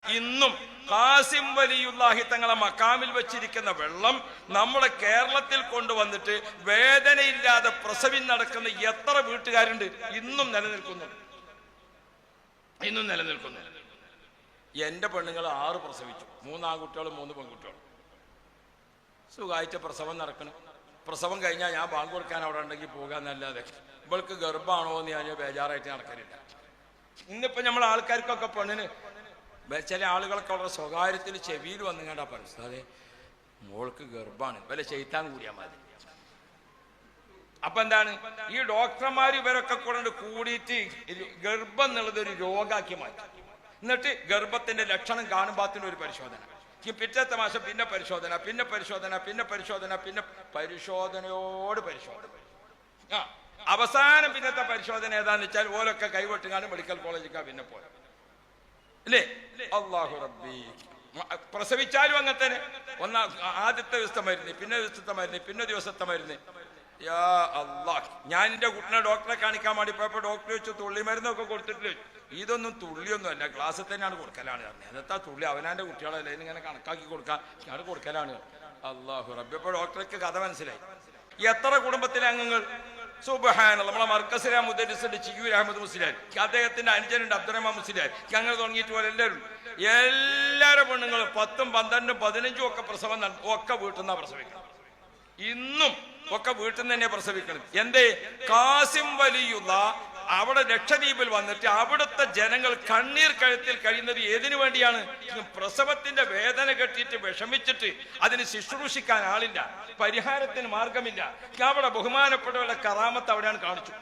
ഇന്നും ഖാസിം വലിയുല്ലാഹി തങ്ങളെ മക്കാമിൽ വെച്ചിരിക്കുന്ന വെള്ളം നമ്മുടെ കേരളത്തിൽ കൊണ്ടുവന്നിട്ട് വേദനയില്ലാതെ പ്രസവി നടക്കുന്ന എത്ര വീട്ടുകാരുണ്ട്? ഇന്നും നിലനിൽക്കുന്നു. എന്റെ പെണ്ണുങ്ങൾ 6 പ്രസവിച്ചു, 3 ആൺകുട്ടികളും 3 പെൺകുട്ടികളും. സുഖമായിട്ട് പ്രസവം നടക്കണം. പ്രസവം കഴിഞ്ഞാൽ ഞാൻ ബാങ്ക് കൊടുക്കാൻ അവിടെ ഉണ്ടെങ്കിൽ പോകാന്നല്ലാതെ ഇവൾക്ക് ഗർഭമാണോ എന്ന് ഞാൻ ബേജാറായിട്ട് നടക്കലില്ല. ഇന്നിപ്പോ നമ്മൾ ആൾക്കാർക്കൊക്കെ പെണ്ണിന് ചില ആളുകളൊക്കെ വളരെ സ്വകാര്യത്തിൽ ചെവിയിൽ വന്നു കണ്ടാ പറയും, അതെ മോൾക്ക് ഗർഭമാണ്, വല്ല ചെയ്ത്താൻ കൂടിയാൽ മതി. അപ്പൊ എന്താണ് ഈ ഡോക്ടർമാർ ഇവരൊക്കെ കൂടിയിട്ട് ഗർഭം എന്നുള്ളത് ഒരു രോഗാക്കി മാറ്റി. എന്നിട്ട് ഗർഭത്തിന്റെ ലക്ഷണം കാണുമ്പോഴത്തേനും ഒരു പരിശോധന, പിറ്റത്തെ മാസം പിന്നെ പരിശോധന, പിന്നെ പരിശോധന, പിന്നെ പരിശോധന, പിന്നെ പരിശോധനയോട് പരിശോധന. അവസാനം പിന്നത്തെ പരിശോധന ഏതാന്ന് വെച്ചാൽ ഓരൊക്കെ കൈവെട്ടുകാണ് മെഡിക്കൽ കോളേജിൽ പിന്നെ പോയ അല്ലേ? അല്ലാഹു റബ്ബി. പ്രസവിച്ചാലും അങ്ങനെ തന്നെ. ആദ്യത്തെ ദിവസത്തെ മരുന്ന്, പിന്നെ ദിവസത്തെ മരുന്ന്, പിന്നെ ദിവസത്തെ മരുന്ന്. യാ അല്ലാഹ്, ഞാൻ എന്റെ കുട്ടിനെ ഡോക്ടറെ കാണിക്കാൻ വേണ്ടി പോയപ്പോ ഡോക്ടർ വെച്ച് തുള്ളി മരുന്നൊക്കെ കൊടുത്തിട്ടില്ല. ഇതൊന്നും തുള്ളിയൊന്നും അല്ല, ക്ലാസ്സിൽ തന്നെയാണ് കൊടുക്കലാണ്. എന്നിട്ടാ തുള്ളി അവനാന്റെ കുട്ടികളല്ലേ ഇങ്ങനെ കണക്കാക്കി കൊടുക്കാൻ കൊടുക്കലാണ്. അല്ലാഹു റബ്ബി. അപ്പൊ ഡോക്ടർക്ക് കഥ മനസ്സിലായി. എത്ര കുടുംബത്തിലെ അംഗങ്ങൾ സുബ്ഹാനല്ലാഹ്. നമ്മളെ മർക്കസിലെ മുദരിസുണ്ട് ചിയൂർ അഹമ്മദ് മുസ്ലിയാർ, അദ്ദേഹത്തിന്റെ അനുജനുണ്ട് അബ്ദുറഹ്മാൻ മുസ്ലിയാർ, ഞങ്ങൾ തുടങ്ങിയിട്ട് പോലെ എല്ലാവരും പെണ്ണുങ്ങളും 10, 12, 15 ഒക്കെ പ്രസവം ഒക്കെ വീട്ടിൽ നിന്നാ പ്രസവിക്കണം. ഇന്നും ഒക്കെ വീട്ടിൽ നിന്ന് തന്നെ പ്രസവിക്കണം. എന്തേ? ഖാസിം വലിയുള്ള അവിടെ ലക്ഷദ്വീപിൽ വന്നിട്ട് അവിടുത്തെ ജനങ്ങൾ കണ്ണീർ കഴുത്തിൽ കഴിയുന്നത് ഏതിനു വേണ്ടിയാണ്? പ്രസവത്തിന്റെ വേദന കെട്ടിയിട്ട് വിഷമിച്ചിട്ട് അതിന് ശുശ്രൂഷിക്കാൻ ആളില്ല, പരിഹാരത്തിന് മാർഗമില്ല. അവിടെ ബഹുമാനപ്പെട്ടവരുടെ കറാമത്ത് അവിടെയാണ് കാണിച്ചു.